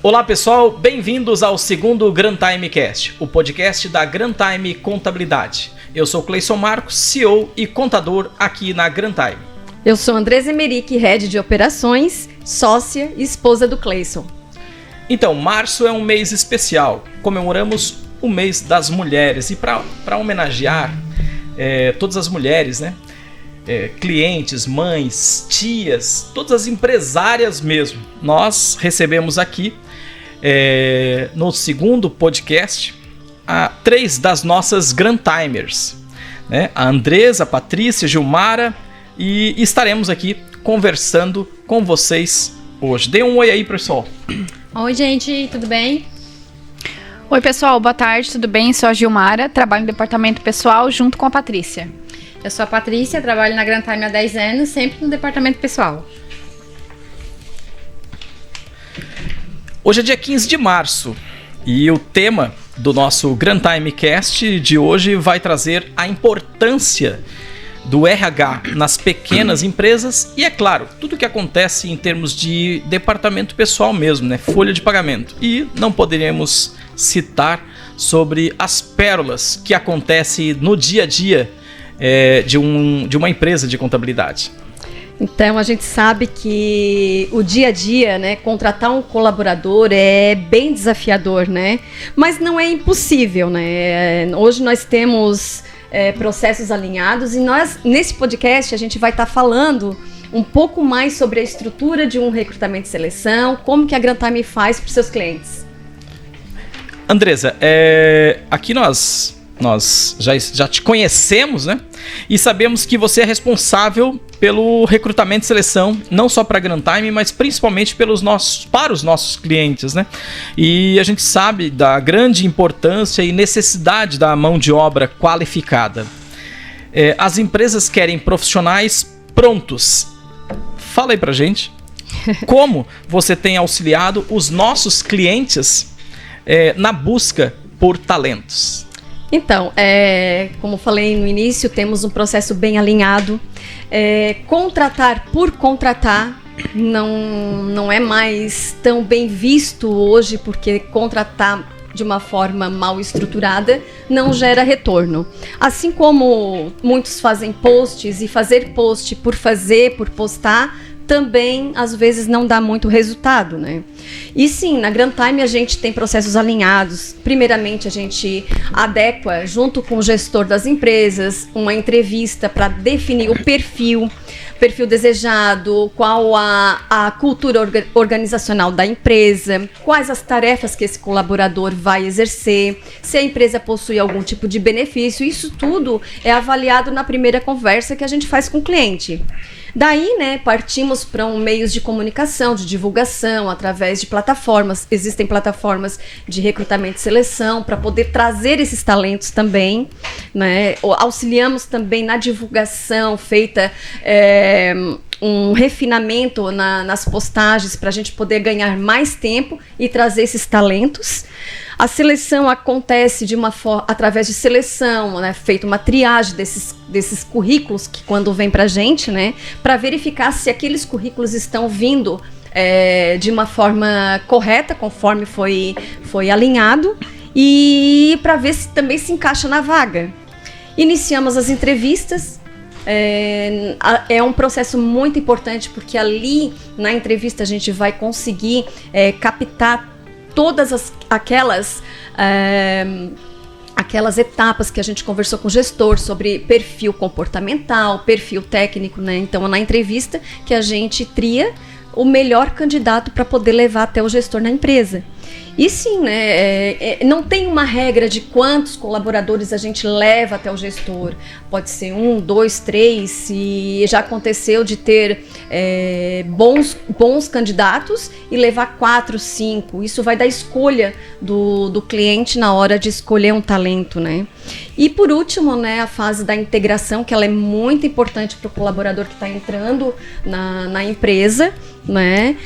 Olá pessoal, bem-vindos ao segundo Grantime Cast, o podcast da Grantime Contabilidade. Eu sou Cleison Marcos, CEO e contador aqui na Grantime. Eu sou Andresa Emerick, Head de Operações, sócia e esposa do Cleison. Então, março é um mês especial, comemoramos o mês das mulheres e para homenagear todas as mulheres, né? Clientes, mães, tias, todas as empresárias mesmo. Nós recebemos aqui, no segundo podcast, 3 das nossas Grantimers, né? A Andresa, a Patrícia, a Gilmara, e estaremos aqui conversando com vocês hoje. Dê um oi aí, pessoal. Oi, gente, tudo bem? Oi, pessoal, boa tarde, tudo bem? Sou a Gilmara, trabalho no departamento pessoal junto com a Patrícia. Eu sou a Patrícia, trabalho na Grantime há 10 anos, sempre no departamento pessoal. Hoje é dia 15 de março e o tema do nosso Grantime Cast de hoje vai trazer a importância do RH nas pequenas empresas e, é claro, tudo que acontece em termos de departamento pessoal mesmo, né? Folha de pagamento. E não poderíamos citar sobre as pérolas que acontecem no dia a dia de uma empresa de contabilidade. Então, a gente sabe que o dia a dia, né, contratar um colaborador é bem desafiador, né? Mas não é impossível, né? Hoje nós temos processos alinhados e nós, nesse podcast, a gente vai estar falando um pouco mais sobre a estrutura de um recrutamento e seleção, como que a Grantime faz para os seus clientes. Andresa, aqui nós já te conhecemos, né? E sabemos que você é responsável pelo recrutamento e seleção, não só para a Grantime, mas principalmente para os nossos clientes, né? E a gente sabe da grande importância e necessidade da mão de obra qualificada. As empresas querem profissionais prontos. Fala aí pra gente como você tem auxiliado os nossos clientes na busca por talentos. Então, como falei no início, temos um processo bem alinhado. Contratar por contratar não é mais tão bem visto hoje, porque contratar de uma forma mal estruturada não gera retorno. Assim como muitos fazem posts e fazer post por postar, também às vezes não dá muito resultado, né? E sim, na Grantime a gente tem processos alinhados. Primeiramente, a gente adequa junto com o gestor das empresas uma entrevista para definir o perfil desejado, qual a cultura organizacional da empresa, quais as tarefas que esse colaborador vai exercer, se a empresa possui algum tipo de benefício. Isso tudo é avaliado na primeira conversa que a gente faz com o cliente. Daí, né, partimos para meios de comunicação, de divulgação, através de plataformas. Existem plataformas de recrutamento e seleção para poder trazer esses talentos também, né? Auxiliamos também na divulgação feita, um refinamento nas postagens para a gente poder ganhar mais tempo e trazer esses talentos. A seleção acontece através de seleção, né? Feita uma triagem desses currículos que quando vem para a gente, né? Para verificar se aqueles currículos estão vindo de uma forma correta, conforme foi alinhado, e para ver se também se encaixa na vaga. Iniciamos as entrevistas. É um processo muito importante, porque ali na entrevista a gente vai conseguir captar todas aquelas etapas que a gente conversou com o gestor sobre perfil comportamental, perfil técnico, né? Então, na entrevista que a gente tria o melhor candidato para poder levar até o gestor na empresa. E sim, né, não tem uma regra de quantos colaboradores a gente leva até o gestor. Pode ser 1, 2, 3, e já aconteceu de ter bons candidatos e levar 4, 5. Isso vai da escolha do cliente na hora de escolher um talento, né? E por último, né, a fase da integração, que ela é muito importante para o colaborador que está entrando na empresa, né?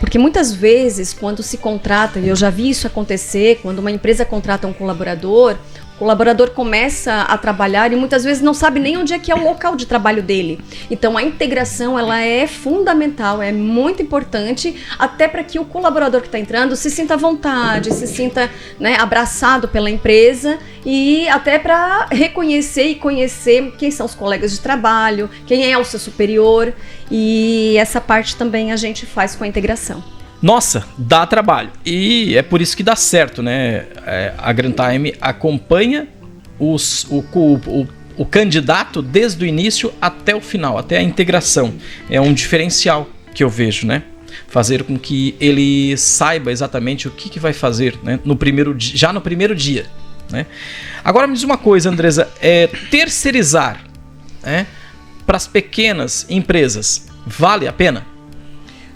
Porque muitas vezes, quando se contrata, e eu já vi isso acontecer, quando uma empresa contrata um colaborador, O colaborador começa a trabalhar e muitas vezes não sabe nem onde é que é o local de trabalho dele. Então a integração ela é fundamental, é muito importante, até para que o colaborador que está entrando se sinta à vontade, se sinta, né, abraçado pela empresa e até para reconhecer e conhecer quem são os colegas de trabalho, quem é o seu superior, e essa parte também a gente faz com a integração. Nossa, dá trabalho. E é por isso que dá certo, né? A Grantime acompanha o candidato desde o início até o final, até a integração. É um diferencial que eu vejo, né? Fazer com que ele saiba exatamente o que vai fazer, né? Já no primeiro dia, né? Agora me diz uma coisa, Andresa, terceirizar, né, para as pequenas empresas, vale a pena?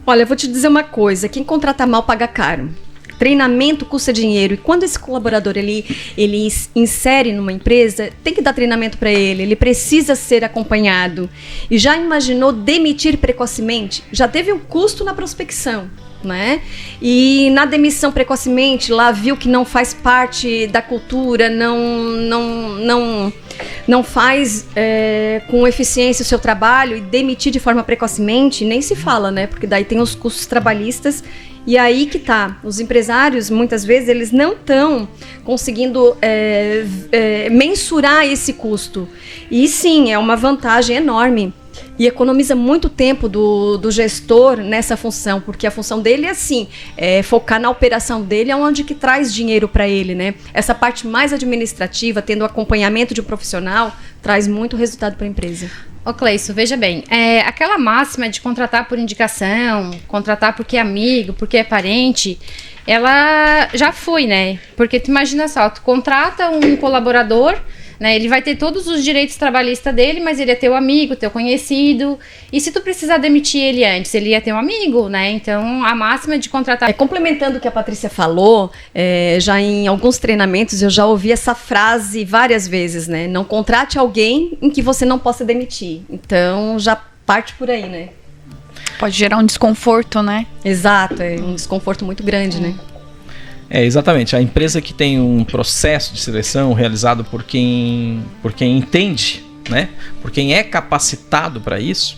Olha, eu vou te dizer uma coisa, quem contrata mal paga caro. Treinamento custa dinheiro, e quando esse colaborador ele insere numa empresa, tem que dar treinamento para ele precisa ser acompanhado. E já imaginou demitir precocemente? Já teve um custo na prospecção, né? E na demissão precocemente, lá viu que não faz parte da cultura, não faz com eficiência o seu trabalho, e demitir de forma precocemente, nem se fala, né? Porque daí tem os custos trabalhistas. E aí que tá, os empresários, muitas vezes, eles não estão conseguindo mensurar esse custo. E sim, é uma vantagem enorme. E economiza muito tempo do gestor nessa função, porque a função dele é assim, focar na operação dele, onde que traz dinheiro para ele, né? Essa parte mais administrativa, tendo o acompanhamento de um profissional, traz muito resultado para a empresa. Ô Cleison, veja bem, aquela máxima de contratar por indicação, contratar porque é amigo, porque é parente, ela já foi, né? Porque tu imagina só, tu contrata um colaborador, né, ele vai ter todos os direitos trabalhistas dele, mas ele é teu amigo, teu conhecido. E se tu precisar demitir ele antes, ele é teu amigo, né? Então, a máxima de contratar... Complementando o que a Patrícia falou, já em alguns treinamentos eu já ouvi essa frase várias vezes, né? Não contrate alguém em que você não possa demitir. Então, já parte por aí, né? Pode gerar um desconforto, né? Exato, é um desconforto muito grande, né? Exatamente. A empresa que tem um processo de seleção realizado por quem entende, né? Por quem é capacitado para isso,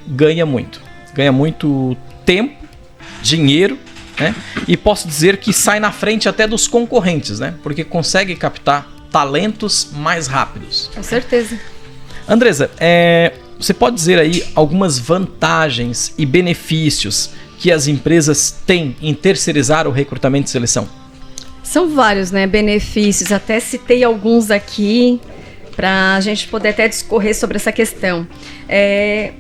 ganha muito. Ganha muito tempo, dinheiro, né? E posso dizer que sai na frente até dos concorrentes, né? Porque consegue captar talentos mais rápidos. Com certeza. Andresa, você pode dizer aí algumas vantagens e benefícios que as empresas têm em terceirizar o recrutamento e seleção? São vários, né, benefícios. Até citei alguns aqui para a gente poder até discorrer sobre essa questão.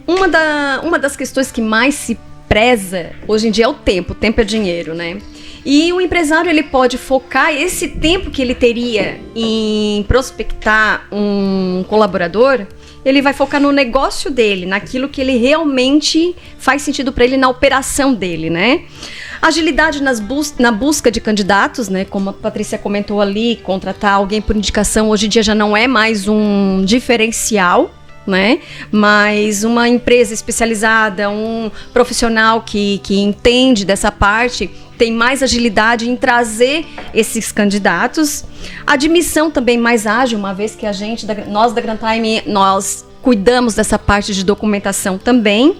Uma das questões que mais se preza hoje em dia é o tempo. O tempo é dinheiro, né? E o empresário ele pode focar esse tempo que ele teria em prospectar um colaborador. Ele vai focar no negócio dele, naquilo que ele realmente faz sentido para ele, na operação dele, né? Agilidade na busca de candidatos, né? Como a Patrícia comentou ali, contratar alguém por indicação hoje em dia já não é mais um diferencial, né? Mas uma empresa especializada, um profissional que entende dessa parte, tem mais agilidade em trazer esses candidatos. Admissão também mais ágil, uma vez que nós da Grantime, nós cuidamos dessa parte de documentação também.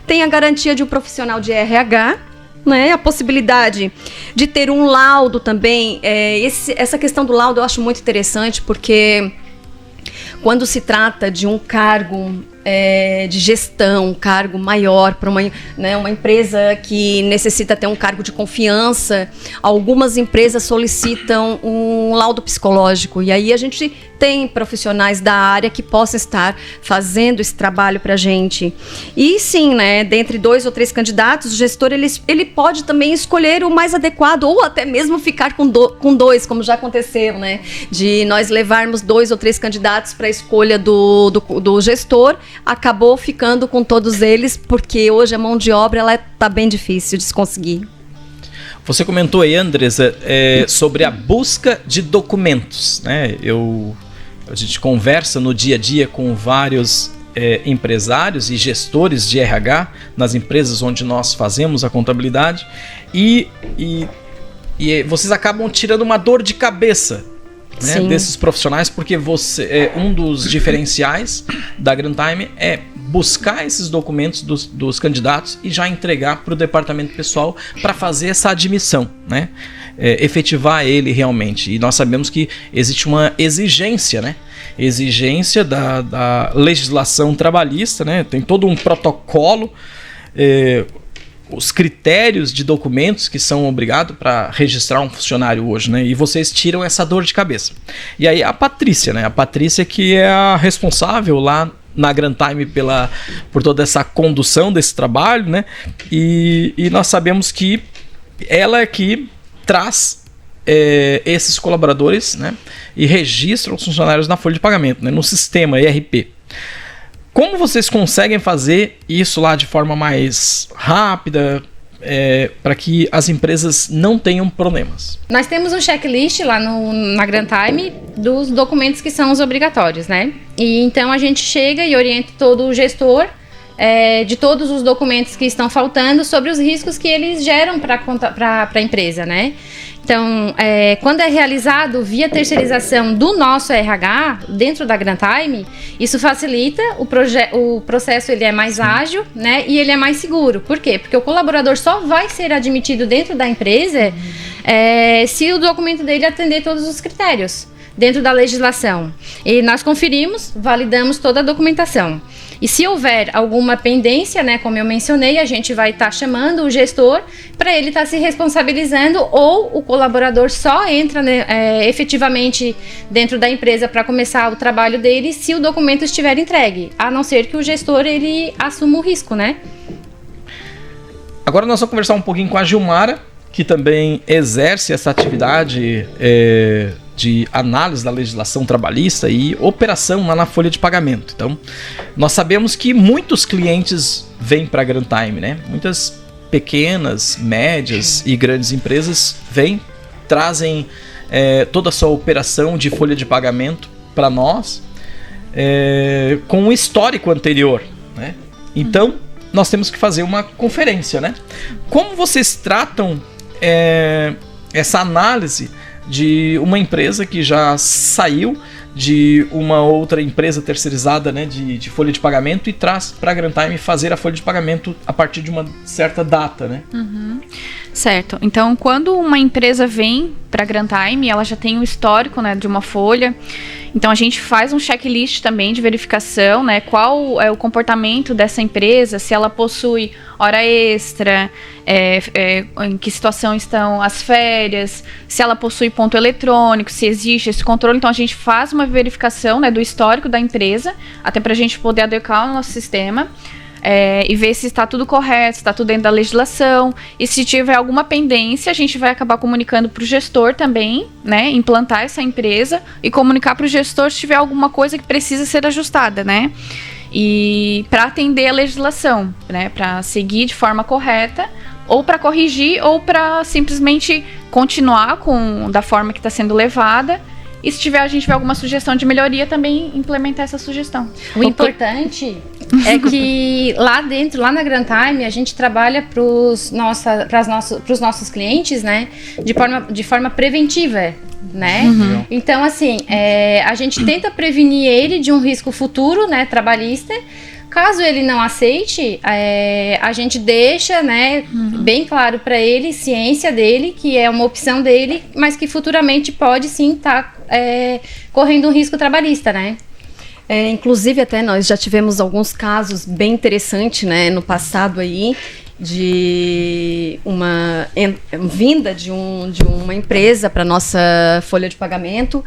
Tem a garantia de um profissional de RH, né? A possibilidade de ter um laudo também. Essa questão do laudo eu acho muito interessante, porque quando se trata de um cargo de gestão, um cargo maior para uma empresa que necessita ter um cargo de confiança, algumas empresas solicitam um laudo psicológico, e aí a gente tem profissionais da área que possam estar fazendo esse trabalho para a gente. E sim, né, dentre 2 ou 3 candidatos, o gestor ele pode também escolher o mais adequado, ou até mesmo ficar com 2, como já aconteceu, né, de nós levarmos 2 ou 3 candidatos para a escolha do gestor, acabou ficando com todos eles, porque hoje a mão de obra ela tá bem difícil de se conseguir. Você comentou aí, Andresa, sobre a busca de documentos, né? A gente conversa no dia a dia com vários empresários e gestores de RH nas empresas onde nós fazemos a contabilidade, e vocês acabam tirando uma dor de cabeça né, desses profissionais, porque um dos diferenciais da Grantime é buscar esses documentos dos candidatos e já entregar para o departamento pessoal para fazer essa admissão, né? Efetivar ele realmente. E nós sabemos que existe uma exigência, né? Exigência da legislação trabalhista, né? Tem todo um protocolo, os critérios de documentos que são obrigados para registrar um funcionário hoje, né? E vocês tiram essa dor de cabeça. E aí a Patrícia, né? A Patrícia que é a responsável lá na Grantime por toda essa condução desse trabalho, né? E nós sabemos que ela é que traz esses colaboradores, né? E registra os funcionários na folha de pagamento, né? No sistema ERP. Como vocês conseguem fazer isso lá de forma mais rápida, para que as empresas não tenham problemas? Nós temos um checklist lá na Grantime dos documentos que são os obrigatórios, né? E então a gente chega e orienta todo o gestor de todos os documentos que estão faltando sobre os riscos que eles geram para a empresa, né? Então, quando é realizado via terceirização do nosso RH dentro da Grantime, isso facilita o processo, ele é mais ágil, né? E ele é mais seguro. Por quê? Porque o colaborador só vai ser admitido dentro da empresa se o documento dele atender todos os critérios dentro da legislação. E nós conferimos, validamos toda a documentação. E se houver alguma pendência, né, como eu mencionei, a gente vai estar chamando o gestor para ele estar se responsabilizando, ou o colaborador só entra, né, efetivamente dentro da empresa para começar o trabalho dele se o documento estiver entregue, a não ser que o gestor ele assuma o risco, né? Agora nós vamos conversar um pouquinho com a Gilmara, que também exerce essa atividade de análise da legislação trabalhista e operação lá na folha de pagamento. Então, nós sabemos que muitos clientes vêm para a Grantime, né? Muitas pequenas, médias e grandes empresas trazem toda a sua operação de folha de pagamento para nós com um histórico anterior, né? Então, nós temos que fazer uma conferência, né? Como vocês tratam essa análise de uma empresa que já saiu de uma outra empresa terceirizada, né, de folha de pagamento e traz para a Grantime fazer a folha de pagamento a partir de uma certa data, né? Uhum. Certo. Então, quando uma empresa vem para a Grantime, ela já tem um histórico, né, de uma folha. Então, a gente faz um checklist também de verificação, né, qual é o comportamento dessa empresa, se ela possui hora extra, em que situação estão as férias, se ela possui ponto eletrônico, se existe esse controle. Então, a gente faz uma verificação, né, do histórico da empresa, até para a gente poder adequar o nosso sistema. E ver se está tudo correto, se está tudo dentro da legislação. E se tiver alguma pendência, a gente vai acabar comunicando para o gestor também, né? Implantar essa empresa e comunicar para o gestor se tiver alguma coisa que precisa ser ajustada, né? E para atender a legislação, né? Para seguir de forma correta, ou para corrigir, ou para simplesmente continuar da forma que está sendo levada. E se a gente tiver alguma sugestão de melhoria, também implementar essa sugestão. O importante é que lá na Grantime, a gente trabalha para os nossos clientes, né, de forma preventiva, né? Uhum. Então, assim, a gente tenta prevenir ele de um risco futuro, né, trabalhista. Caso ele não aceite, a gente deixa, né, bem claro para ele, ciência dele, que é uma opção dele, mas que futuramente pode sim estar correndo um risco trabalhista, né? Inclusive, até nós já tivemos alguns casos bem interessantes, né, no passado aí, de uma vinda de uma empresa para nossa folha de pagamento,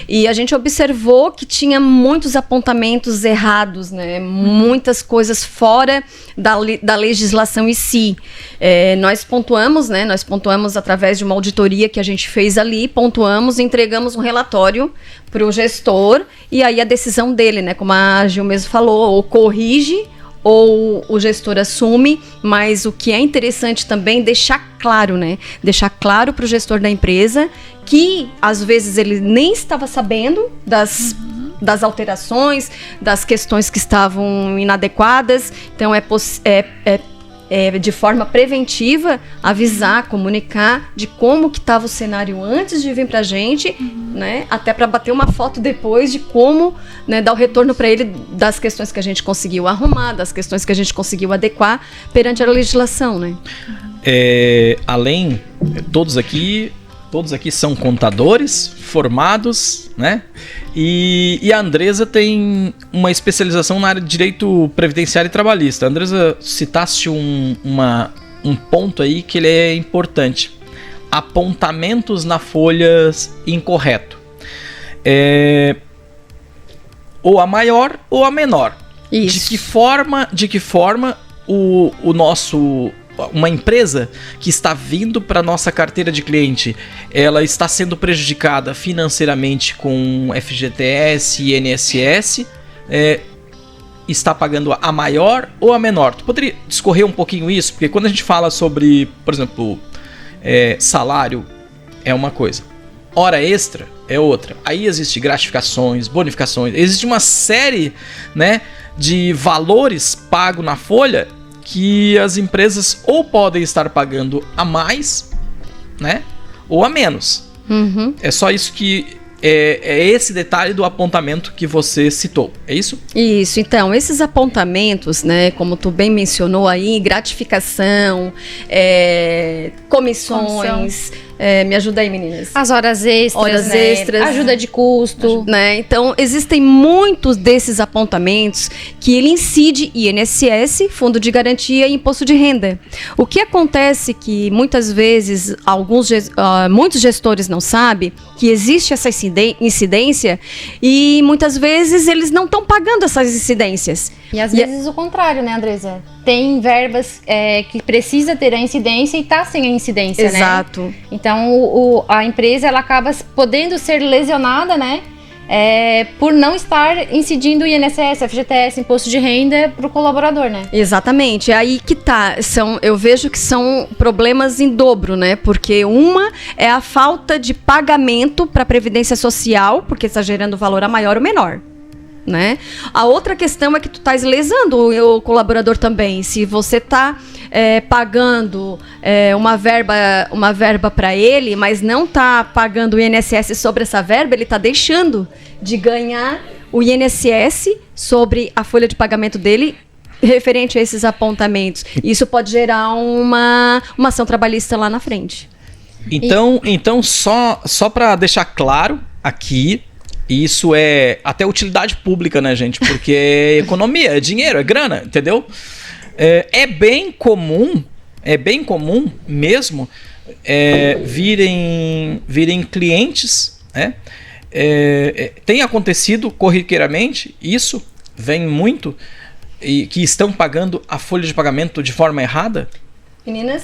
e a gente observou que tinha muitos apontamentos errados, né? Muitas coisas fora da legislação em si. Nós pontuamos através de uma auditoria que a gente fez ali, pontuamos e entregamos um relatório para o gestor, e aí a decisão dele, né, como a Gil mesmo falou, ou corrige ou o gestor assume, mas o que é interessante também deixar claro, né? Deixar claro para o gestor da empresa que às vezes ele nem estava sabendo das alterações, das questões que estavam inadequadas. Então de forma preventiva, avisar, comunicar de como que estava o cenário antes de vir para a gente, né? Até para bater uma foto depois de como, né, dar o retorno para ele das questões que a gente conseguiu arrumar, das questões que a gente conseguiu adequar perante a legislação, né? Além, todos aqui são contadores formados, né? E a Andresa tem uma especialização na área de direito previdenciário e trabalhista. A Andresa citasse um ponto aí que ele é importante. Apontamentos na folha incorreto. Ou a maior ou a menor. Isso. De que forma uma empresa que está vindo para nossa carteira de cliente, ela está sendo prejudicada financeiramente com FGTS e INSS, está pagando a maior ou a menor? Tu poderia discorrer um pouquinho isso? Porque quando a gente fala sobre, por exemplo, salário é uma coisa, hora extra é outra. Aí existe gratificações, bonificações, existe uma série, né, de valores pagos na folha que as empresas ou podem estar pagando a mais, né, ou a menos. É só isso que é esse detalhe do apontamento que você citou, é isso? Isso, então, esses apontamentos, né, como tu bem mencionou aí, gratificação, comissões, me ajuda aí, meninas. As horas extras, ajuda de custo. Né? Então, existem muitos desses apontamentos que ele incide INSS, Fundo de Garantia e Imposto de Renda. O que acontece que muitas vezes muitos gestores não sabem que existe essa incidência e muitas vezes eles não estão pagando essas incidências. E às vezes o contrário, né, Andresa? Tem verbas que precisa ter a incidência e está sem a incidência, Exato. né? Então, a empresa ela acaba podendo ser lesionada, né? Por não estar incidindo o INSS, FGTS, Imposto de Renda para o colaborador, né? Exatamente. É aí que tá. Eu vejo que são problemas em dobro, né? Porque uma é a falta de pagamento para a Previdência Social, porque está gerando valor a maior ou menor. Né? A outra questão é que tu estás lesando o colaborador também. Se você está pagando uma verba para ele, mas não está pagando o INSS sobre essa verba, ele está deixando de ganhar o INSS sobre a folha de pagamento dele referente a esses apontamentos. Isso pode gerar uma ação trabalhista lá na frente. Então só para deixar claro aqui, isso é até utilidade pública, né, gente? Porque é economia, é dinheiro, é grana, entendeu? É bem comum mesmo virem clientes, né? Tem acontecido corriqueiramente, isso vem muito, e que estão pagando a folha de pagamento de forma errada? Meninas?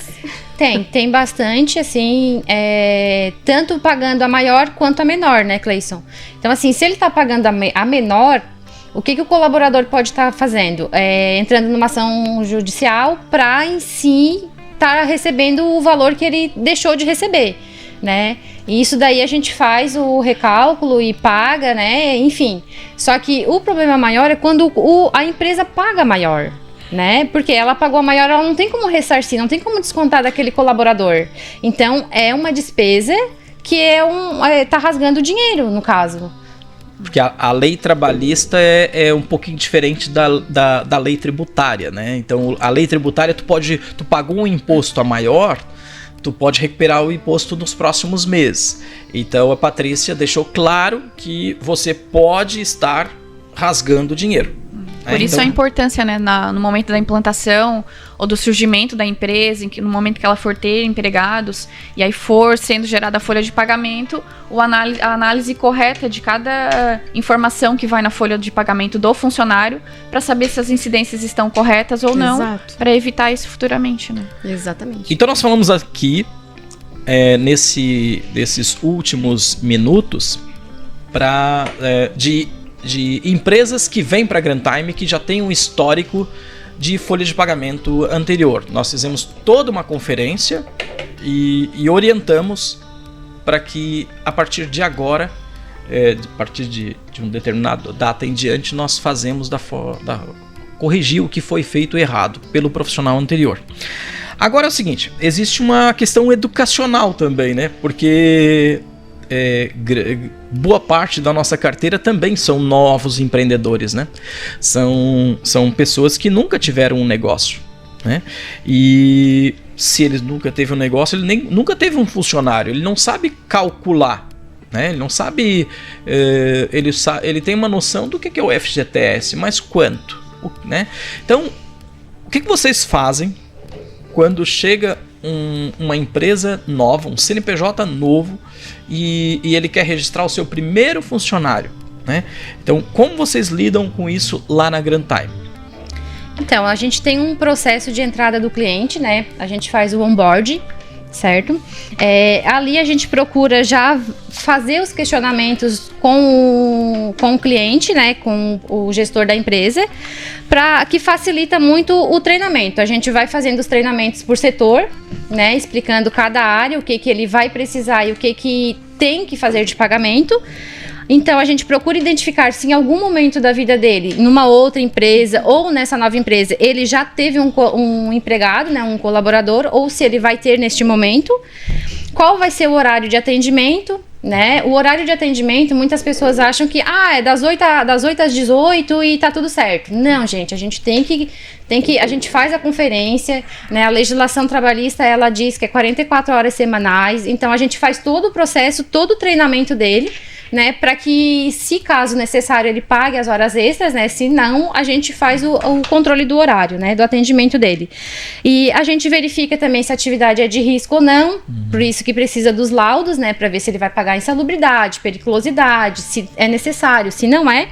Tem bastante, assim, tanto pagando a maior quanto a menor, né, Cleison? Então, assim, se ele está pagando a menor, o que o colaborador pode estar fazendo? Entrando numa ação judicial para, em si, estar recebendo o valor que ele deixou de receber, né? E isso daí a gente faz o recálculo e paga, né? Enfim, só que o problema maior é quando a empresa paga maior, né? Porque ela pagou a maior, ela não tem como ressarcir, não tem como descontar daquele colaborador. Então, é uma despesa que tá rasgando dinheiro, no caso. Porque a lei trabalhista é um pouquinho diferente da lei tributária, né? Então, a lei tributária, tu pagou um imposto a maior, tu pode recuperar o imposto nos próximos meses. Então, a Patrícia deixou claro que você pode estar rasgando dinheiro. Por isso a importância, né, no momento da implantação ou do surgimento da empresa, no momento que ela for ter empregados e aí for sendo gerada a folha de pagamento, a análise correta de cada informação que vai na folha de pagamento do funcionário para saber se as incidências estão corretas ou não, para evitar isso futuramente, né? Exatamente. Então nós falamos aqui, nesses últimos minutos, de empresas que vêm para a Grand Time que já tem um histórico de folha de pagamento anterior. Nós fizemos toda uma conferência e orientamos para que a partir de agora, a partir de um determinado data em diante, nós fazemos corrigir o que foi feito errado pelo profissional anterior. Agora é o seguinte, existe uma questão educacional também, né? Porque boa parte da nossa carteira também são novos empreendedores, né? São pessoas que nunca tiveram um negócio, né? E se ele nunca teve um negócio, ele nunca teve um funcionário, ele não sabe calcular, né? Ele não sabe, ele tem uma noção do que é o FGTS, mas quanto, né? Então, o que vocês fazem quando chega uma empresa nova, um CNPJ novo, e ele quer registrar o seu primeiro funcionário, né? Então, como vocês lidam com isso lá na Grantime? Então, a gente tem um processo de entrada do cliente, né? A gente faz o onboard, certo? Ali a gente procura já fazer os questionamentos com o cliente, né? Com o gestor da empresa, que facilita muito o treinamento. A gente vai fazendo os treinamentos por setor, né? Explicando cada área, o que ele vai precisar e o que tem que fazer de pagamento. Então, a gente procura identificar se em algum momento da vida dele, numa outra empresa ou nessa nova empresa, ele já teve um empregado, né, um colaborador, ou se ele vai ter neste momento. Qual vai ser o horário de atendimento, né? O horário de atendimento, muitas pessoas acham que é das 8 às 18 e tá tudo certo. Não, gente, a gente a gente faz a conferência, né? A legislação trabalhista, ela diz que é 44 horas semanais, então a gente faz todo o processo, todo o treinamento dele, né, para que, se caso necessário, ele pague as horas extras, né, se não, a gente faz o controle do horário, né, do atendimento dele. E a gente verifica também se a atividade é de risco ou não, por isso que precisa dos laudos, né, para ver se ele vai pagar insalubridade, periculosidade, se é necessário, se não é.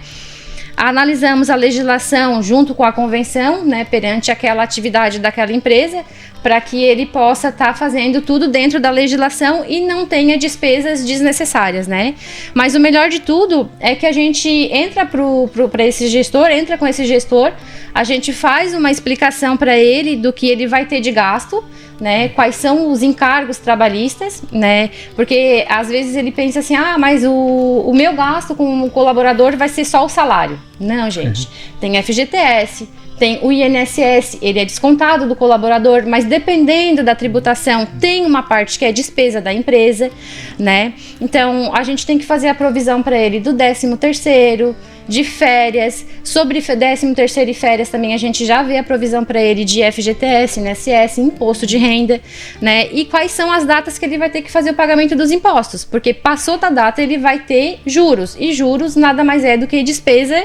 Analisamos a legislação junto com a convenção, né, perante aquela atividade daquela empresa, para que ele possa estar fazendo tudo dentro da legislação e não tenha despesas desnecessárias, né? Mas o melhor de tudo é que a gente entra para esse gestor, entra com esse gestor, a gente faz uma explicação para ele do que ele vai ter de gasto, né? Quais são os encargos trabalhistas, né? Porque às vezes ele pensa assim, mas o meu gasto com o colaborador vai ser só o salário. Não, gente, tem FGTS, tem o INSS, ele é descontado do colaborador, mas dependendo da tributação, tem uma parte que é despesa da empresa, né? Então, a gente tem que fazer a provisão para ele do 13º, de férias. Sobre 13º e férias também a gente já vê a provisão para ele de FGTS, INSS, imposto de renda, né? E quais são as datas que ele vai ter que fazer o pagamento dos impostos, porque passou da data ele vai ter juros, e juros nada mais é do que despesa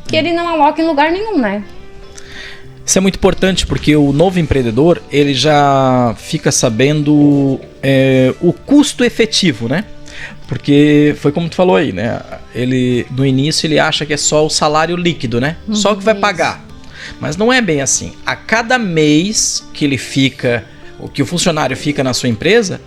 que ele não aloca em lugar nenhum, né? Isso é muito importante porque o novo empreendedor, ele já fica sabendo o custo efetivo, né? Porque foi como tu falou aí, né? No início ele acha que é só o salário líquido, né? Só o que vai pagar. Mas não é bem assim. A cada mês que ele fica, o que o funcionário fica na sua empresa,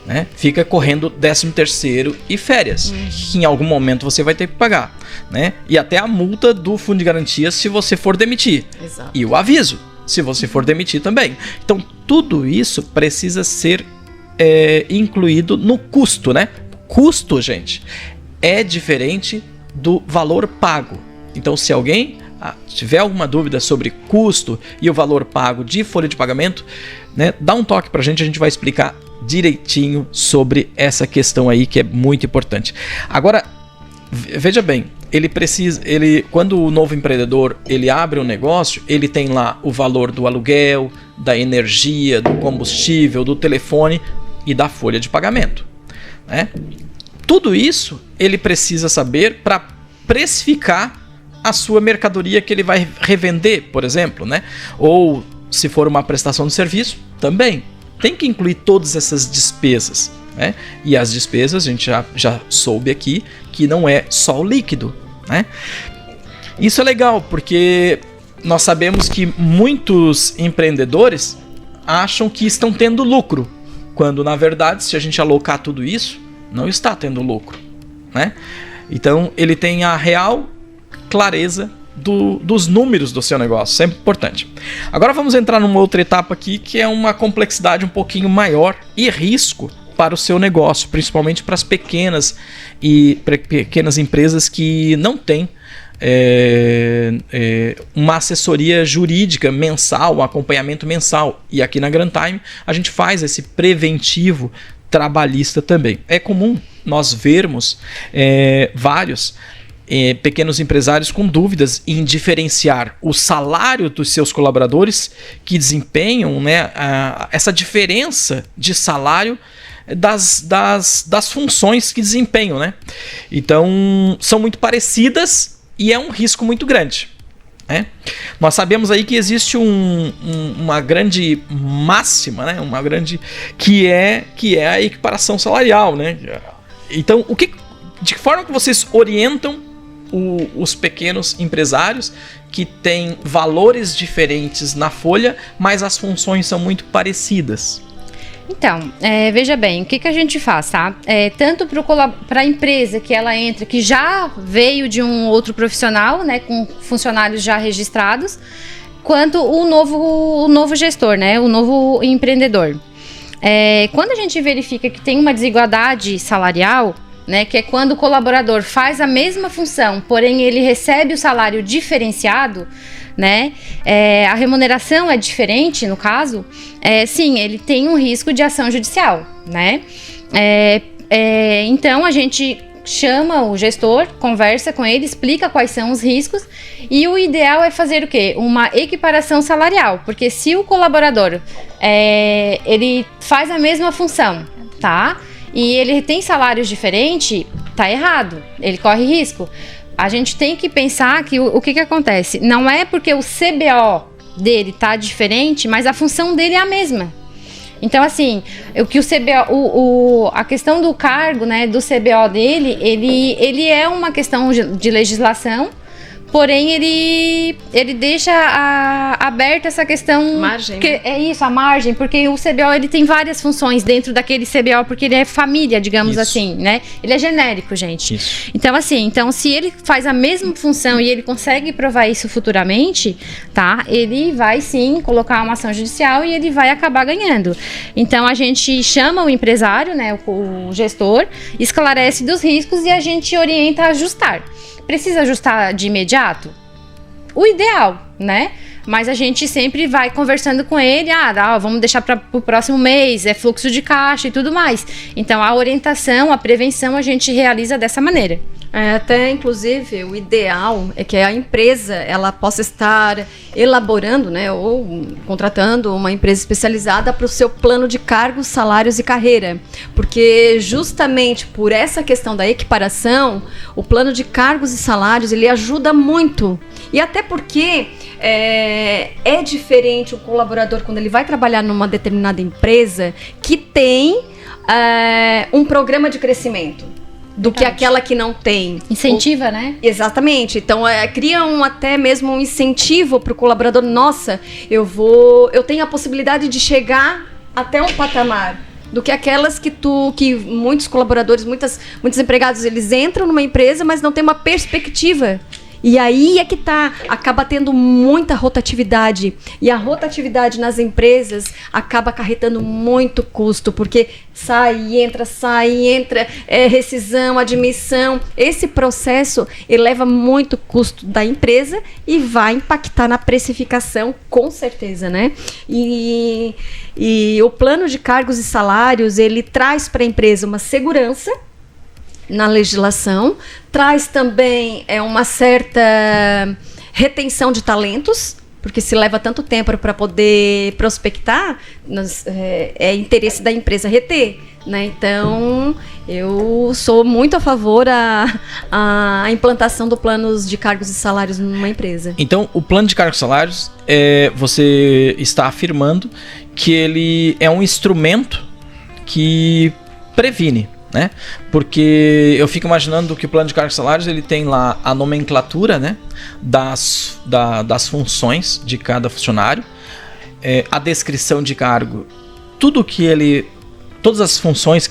né? Fica correndo 13º e férias, que em algum momento você vai ter que pagar, né? E até a multa do fundo de garantia se você for demitir. Exato. E o aviso, se você for demitir também. Então, tudo isso precisa ser incluído no custo, né? Custo, gente, é diferente do valor pago. Então, se alguém tiver alguma dúvida sobre custo e o valor pago de folha de pagamento, né, dá um toque pra gente, a gente vai explicar direitinho sobre essa questão aí que é muito importante. Agora, veja bem, quando o novo empreendedor ele abre um negócio, ele tem lá o valor do aluguel, da energia, do combustível, do telefone e da folha de pagamento, né? Tudo isso ele precisa saber para precificar a sua mercadoria que ele vai revender, por exemplo, né? Ou se for uma prestação de serviço, também tem que incluir todas essas despesas, né? E as despesas a gente já soube aqui que não é só o líquido, né? Isso é legal porque nós sabemos que muitos empreendedores acham que estão tendo lucro, quando na verdade, se a gente alocar tudo isso, não está tendo lucro, né? Então ele tem a real clareza dos números do seu negócio, sempre importante. Agora vamos entrar numa outra etapa aqui, que é uma complexidade um pouquinho maior e risco para o seu negócio, principalmente para as pequenas empresas que não têm uma assessoria jurídica mensal, um acompanhamento mensal. E aqui na Grand Time a gente faz esse preventivo trabalhista também. É comum nós vermos vários pequenos empresários com dúvidas em diferenciar o salário dos seus colaboradores que desempenham, né, essa diferença de salário das funções que desempenham, né? Então, são muito parecidas e é um risco muito grande, né? Nós sabemos aí que existe uma grande máxima, né? Que é a equiparação salarial, né? Então, de que forma que vocês orientam os pequenos empresários que têm valores diferentes na folha, mas as funções são muito parecidas? Então, veja bem, o que a gente faz, tá? Tanto para a empresa que ela entra, que já veio de um outro profissional, né, com funcionários já registrados, quanto o novo gestor, né, o novo empreendedor. Quando a gente verifica que tem uma desigualdade salarial, né, que é quando o colaborador faz a mesma função, porém ele recebe o salário diferenciado, né, a remuneração é diferente, no caso, sim, ele tem um risco de ação judicial, né? Então a gente chama o gestor, conversa com ele, explica quais são os riscos, e o ideal é fazer o quê? Uma equiparação salarial, porque se o colaborador ele faz a mesma função, tá? E ele tem salários diferentes, tá errado, ele corre risco. A gente tem que pensar que o que acontece? Não é porque o CBO dele tá diferente, mas a função dele é a mesma. Então, assim, a questão do cargo, né, do CBO dele, ele é uma questão de legislação, porém ele deixa aberta essa questão, margem, que né? É isso, a margem, porque o CBO ele tem várias funções dentro daquele CBO, porque ele é família, digamos assim, né? Ele é genérico, gente. Isso. Então, assim, se ele faz a mesma função e ele consegue provar isso futuramente, tá? Ele vai sim colocar uma ação judicial e ele vai acabar ganhando. Então, a gente chama o empresário, né, o gestor, esclarece dos riscos e a gente orienta a ajustar. Precisa ajustar de imediato? O ideal, né? Mas a gente sempre vai conversando com ele, vamos deixar para o próximo mês, é fluxo de caixa e tudo mais. Então, a orientação, a prevenção, a gente realiza dessa maneira. Até, inclusive, o ideal é que a empresa ela possa estar elaborando, né, ou contratando uma empresa especializada para o seu plano de cargos, salários e carreira. Porque justamente por essa questão da equiparação, o plano de cargos e salários, ele ajuda muito. E até porque é diferente o colaborador quando ele vai trabalhar numa determinada empresa que tem um programa de crescimento. Do que aquela que não tem. Incentiva, né? Exatamente. Então, cria até mesmo um incentivo para o colaborador. Nossa, eu tenho a possibilidade de chegar até um patamar. Do que aquelas que muitos colaboradores, muitos empregados, eles entram numa empresa, mas não tem uma perspectiva. E aí é que acaba tendo muita rotatividade. E a rotatividade nas empresas acaba acarretando muito custo, porque sai e entra, rescisão, admissão. Esse processo eleva muito custo da empresa e vai impactar na precificação, com certeza, né? E o plano de cargos e salários, ele traz para a empresa uma segurança na legislação, traz também uma certa retenção de talentos, porque se leva tanto tempo para poder prospectar, é interesse da empresa reter, né? Então, eu sou muito a favor a implantação do planos de cargos e salários numa empresa. Então, o plano de cargos e salários, você está afirmando que ele é um instrumento que previne, né? Porque eu fico imaginando que o plano de cargos e salários ele tem lá a nomenclatura, né, das funções de cada funcionário, a descrição de cargo, todas as funções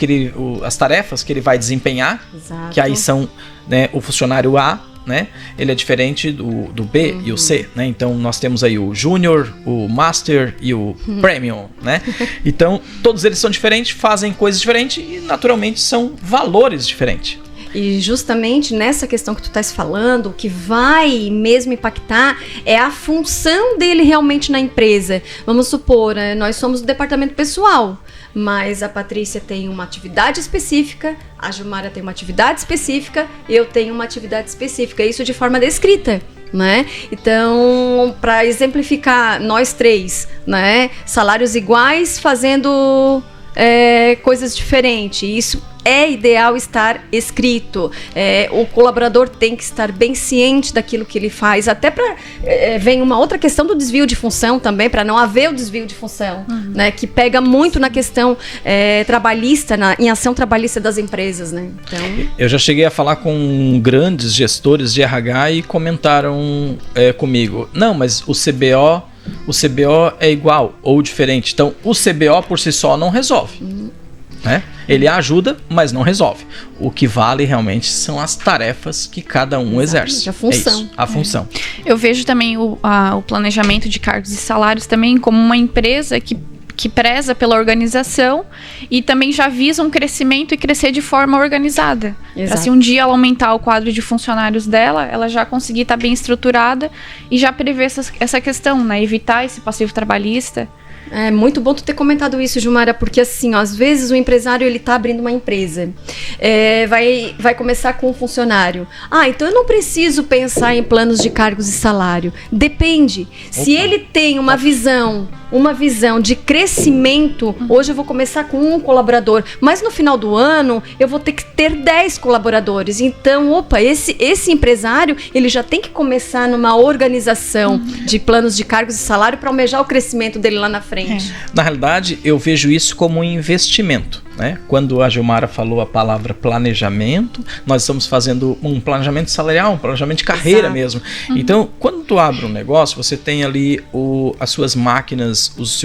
as tarefas que ele vai desempenhar. Exato. Que aí são, né, o funcionário A, né, ele é diferente do B e o C, né? Então nós temos aí o Júnior, o Master e o Premium, né? Então todos eles são diferentes, fazem coisas diferentes e naturalmente são valores diferentes. E justamente nessa questão que tu estás falando, o que vai mesmo impactar é a função dele realmente na empresa. Vamos supor, nós somos do departamento pessoal, mas a Patrícia tem uma atividade específica, a Gilmara tem uma atividade específica, eu tenho uma atividade específica, isso de forma descrita. Né? Então, para exemplificar, nós três, né? Salários iguais fazendo coisas diferentes. Isso é ideal estar escrito. O colaborador tem que estar bem ciente daquilo que ele faz. Até para vem uma outra questão do desvio de função também, para não haver o desvio de função, né? Que pega muito na questão trabalhista, em ação trabalhista das empresas, né? Então... Eu já cheguei a falar com grandes gestores de RH e comentaram comigo, não, mas o CBO é igual ou diferente. Então, o CBO por si só não resolve. Né? Ele ajuda, mas não resolve. O que vale realmente são as tarefas que cada um exerce. A função. A função. Eu vejo também o planejamento de cargos e salários também como uma empresa que preza pela organização e também já visa um crescimento e crescer de forma organizada. Para se um dia ela aumentar o quadro de funcionários dela, ela já conseguir estar bem estruturada e já prever essa questão, né? Evitar esse passivo trabalhista. É muito bom tu ter comentado isso, Gilmara, porque assim, ó, às vezes o empresário ele tá abrindo uma empresa, vai começar com um funcionário. Então eu não preciso pensar em planos de cargos e salário. Depende. Se ele tem uma visão de crescimento, hoje eu vou começar com um colaborador, mas no final do ano eu vou ter que ter 10 colaboradores. Então, esse empresário, ele já tem que começar numa organização de planos de cargos e salário para almejar o crescimento dele lá na frente. Na realidade, eu vejo isso como um investimento, né? Quando a Gilmara falou a palavra planejamento, nós estamos fazendo um planejamento salarial, um planejamento de carreira mesmo. Então, quando tu abre um negócio, você tem ali as suas máquinas, os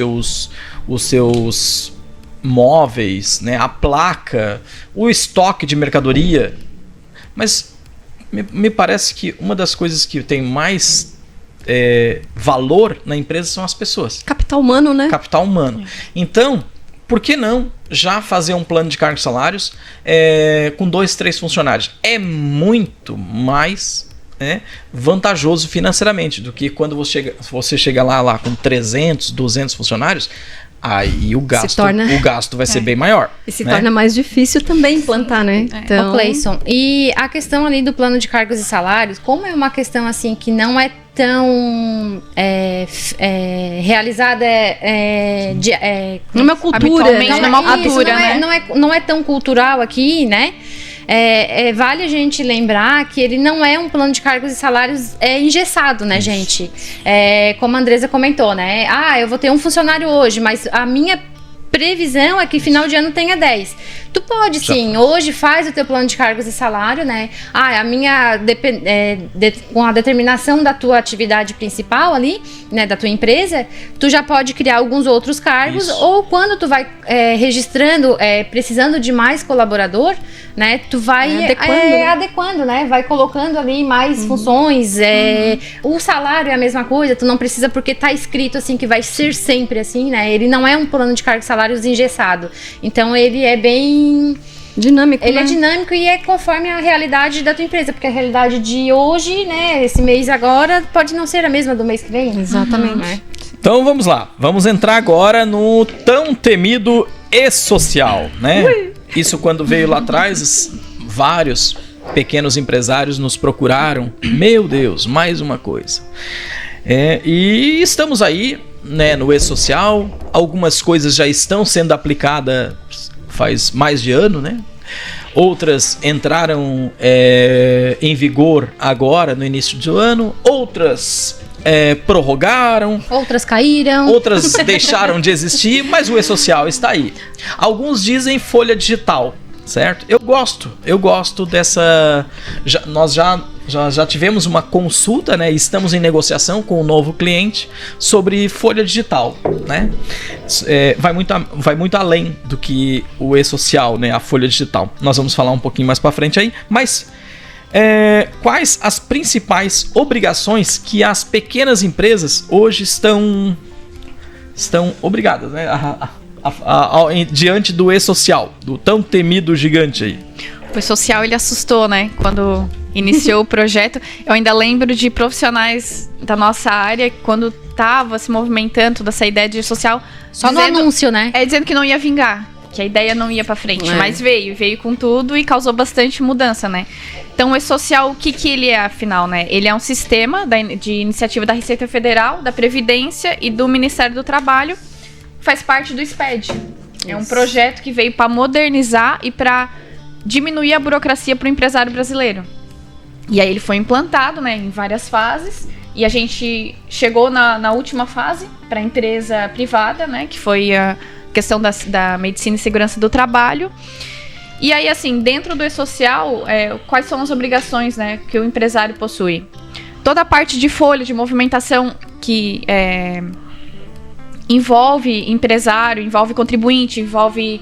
seus móveis, né? A placa, o estoque de mercadoria. Mas me parece que uma das coisas que tem mais valor na empresa são as pessoas. Capital humano, né? Capital humano. Então, por que não já fazer um plano de cargos e salários com 2, 3 funcionários? É muito mais vantajoso financeiramente do que quando você chega lá com 300, 200 funcionários. Aí o gasto vai ser bem maior. E se torna mais difícil também implantar, né? Então... Cleison, e a questão ali do plano de cargos e salários, como é uma questão assim que não é tão realizada numa cultura, não é tão cultural aqui, né? Vale a gente lembrar que ele não é um plano de cargos e salários engessado, né, gente? Como a Andresa comentou, né? Eu vou ter um funcionário hoje, mas a minha previsão é que final de ano tenha 10. Tu pode sim, hoje faz o teu plano de cargos e salário, né? A minha com a determinação da tua atividade principal ali, né, da tua empresa, tu já pode criar alguns outros cargos. Isso. Ou quando tu vai registrando, precisando de mais colaborador, né? Tu vai adequando, né? Vai colocando ali mais funções. O salário é a mesma coisa, tu não precisa porque tá escrito assim que vai ser sempre assim, né? Ele não é um plano de cargos e salários engessado. Então ele é bem dinâmico. Ele é dinâmico e é conforme a realidade da tua empresa, porque a realidade de hoje, né, esse mês agora, pode não ser a mesma do mês que vem. Exatamente. Então vamos lá, vamos entrar agora no tão temido e-social, né? Isso quando veio lá atrás, vários pequenos empresários nos procuraram. Meu Deus, mais uma coisa. E estamos aí, né, no e-social. Algumas coisas já estão sendo aplicadas faz mais de ano, né? Outras entraram em vigor agora, no início do ano. Outras prorrogaram. Outras caíram. Outras deixaram de existir, mas o e-social está aí. Alguns dizem folha digital, certo? Eu gosto dessa... Nós já tivemos uma consulta, né? Estamos em negociação com um novo cliente sobre folha digital, né? Vai muito além do que o e-social, né? A folha digital. Nós vamos falar um pouquinho mais para frente aí, mas quais as principais obrigações que as pequenas empresas hoje estão obrigadas, né? Diante do e-social, do tão temido gigante aí? O social, ele assustou, né? Quando iniciou o projeto. Eu ainda lembro de profissionais da nossa área, quando tava se movimentando toda essa ideia de social... Só no anúncio, né? Dizendo que não ia vingar, que a ideia não ia pra frente. Mas veio com tudo e causou bastante mudança, né? Então, o e-social, o que ele é, afinal, né? Ele é um sistema de iniciativa da Receita Federal, da Previdência e do Ministério do Trabalho. Faz parte do SPED. É um projeto que veio para modernizar e para diminuir a burocracia para o empresário brasileiro. E aí ele foi implantado, né, em várias fases. E a gente chegou na última fase para a empresa privada, né, que foi a questão da medicina e segurança do trabalho. E aí, assim, dentro do e-social, quais são as obrigações, né, que o empresário possui? Toda a parte de folha de movimentação que envolve empresário, envolve contribuinte, envolve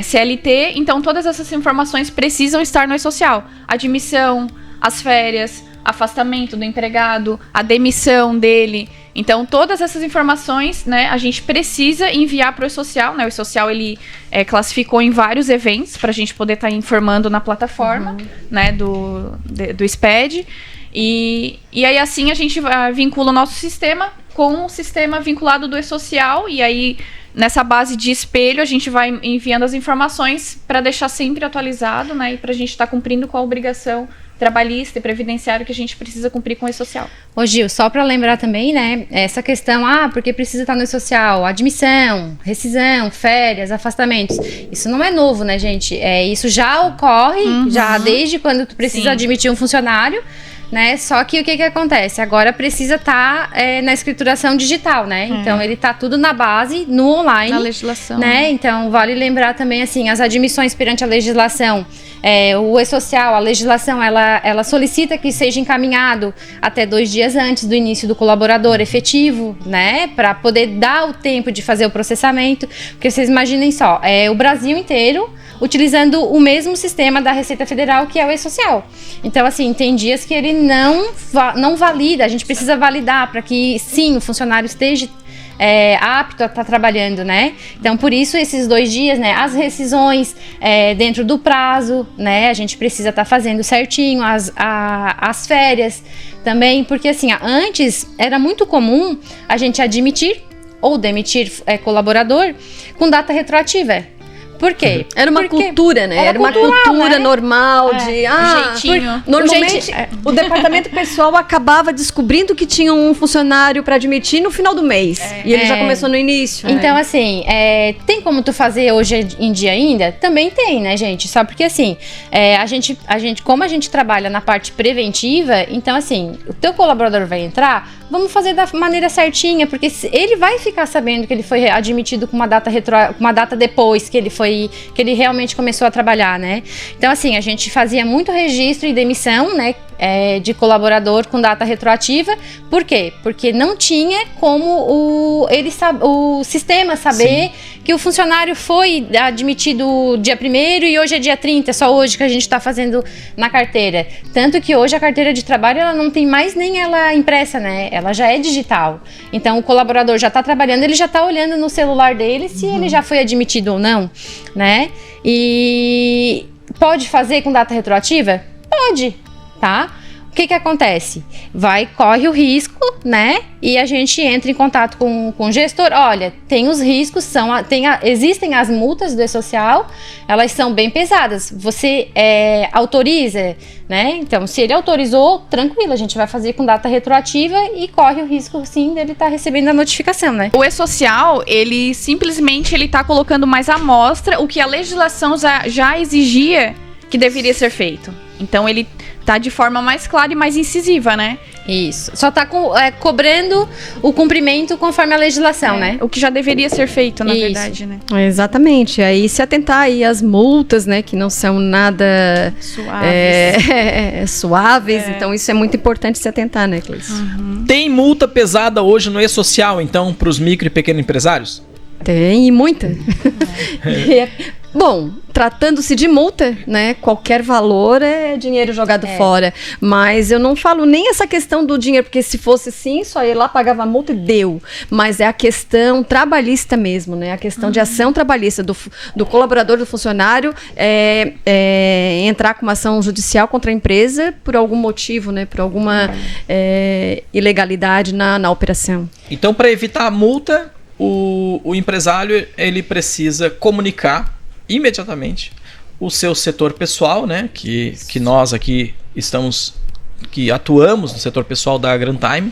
CLT. Então, todas essas informações precisam estar no e-social. Admissão, as férias, afastamento do empregado, a demissão dele. Então, todas essas informações, né, a gente precisa enviar para o e-social, né? O e-social, ele classificou em vários eventos para a gente poder estar informando na plataforma, né, do SPED. E aí, assim, a gente vincula o nosso sistema com o sistema vinculado do e-social. E aí, nessa base de espelho, a gente vai enviando as informações para deixar sempre atualizado, né? E para a gente estar cumprindo com a obrigação trabalhista e previdenciário que a gente precisa cumprir com o e-social. Ô Gil, só para lembrar também, né, essa questão, porque precisa estar no e-social, admissão, rescisão, férias, afastamentos, isso não é novo, né, gente? Isso já ocorre, já desde quando tu precisa admitir um funcionário, né, só que o que acontece? Agora precisa estar na escrituração digital, né, então ele tá tudo na base, no online. Na legislação. Né, então vale lembrar também, assim, as admissões perante a legislação, o e-social, a legislação, ela solicita que seja encaminhado até 2 dias antes do início do colaborador efetivo, né, para poder dar o tempo de fazer o processamento, porque vocês imaginem só, o Brasil inteiro utilizando o mesmo sistema da Receita Federal, que é o e-social. Então, assim, tem dias que ele não valida, a gente precisa validar para que, sim, o funcionário esteja apto a estar trabalhando, né? Então, por isso, esses 2 dias, né? As rescisões dentro do prazo, né? A gente precisa estar fazendo certinho, as férias também, porque, assim, antes era muito comum a gente admitir ou demitir colaborador com data retroativa. Por quê? Era uma cultura, né? Era uma cultura, né? Normal de... jeitinho. Normalmente, o departamento pessoal acabava descobrindo que tinha um funcionário para admitir no final do mês. E ele já começou no início. Então, assim, tem como tu fazer hoje em dia ainda? Também tem, né, gente? Só porque, assim, como a gente trabalha na parte preventiva, então, assim, o teu colaborador vai entrar, vamos fazer da maneira certinha, porque ele vai ficar sabendo que ele foi admitido com uma data depois que ele realmente começou a trabalhar, né? Então, assim, a gente fazia muito registro e demissão, né, de colaborador com data retroativa. Por quê? Porque não tinha como o sistema saber que o funcionário foi admitido dia 1º e hoje é dia 30, só hoje que a gente está fazendo na carteira. Tanto que hoje a carteira de trabalho, ela não tem mais nem ela impressa, né? Ela já é digital. Então, o colaborador já está trabalhando, ele já está olhando no celular dele se ele já foi admitido ou não, né? E pode fazer com data retroativa? Pode, tá? O que acontece? Corre o risco, né? E a gente entra em contato com o gestor. Olha, tem os riscos, existem as multas do e-social, elas são bem pesadas. Você autoriza, né? Então, se ele autorizou, tranquilo, a gente vai fazer com data retroativa e corre o risco, sim, dele estar recebendo a notificação, né? O e-social, ele simplesmente tá colocando mais à mostra o que a legislação já exigia que deveria ser feito. Então, ele tá de forma mais clara e mais incisiva, né? Isso. Só tá cobrando o cumprimento conforme a legislação, né? O que já deveria ser feito, na verdade, né? Exatamente. Aí se atentar aí às multas, né? Que não são nada suaves. Então isso é muito importante se atentar, né, Cleice? Tem multa pesada hoje no e-social, então, para os micro e pequenos empresários? Tem, e muita. Bom, tratando-se de multa, né? Qualquer valor é dinheiro jogado fora. Mas eu não falo nem essa questão do dinheiro, porque se fosse assim, só ia lá, pagava a multa e deu. Mas é a questão trabalhista mesmo, né? A questão de ação trabalhista do colaborador, do funcionário, entrar com uma ação judicial contra a empresa por algum motivo, né? Por alguma ilegalidade na operação. Então, para evitar a multa, o empresário ele precisa comunicar imediatamente o seu setor pessoal, né? Que nós aqui que atuamos no setor pessoal da Grantime,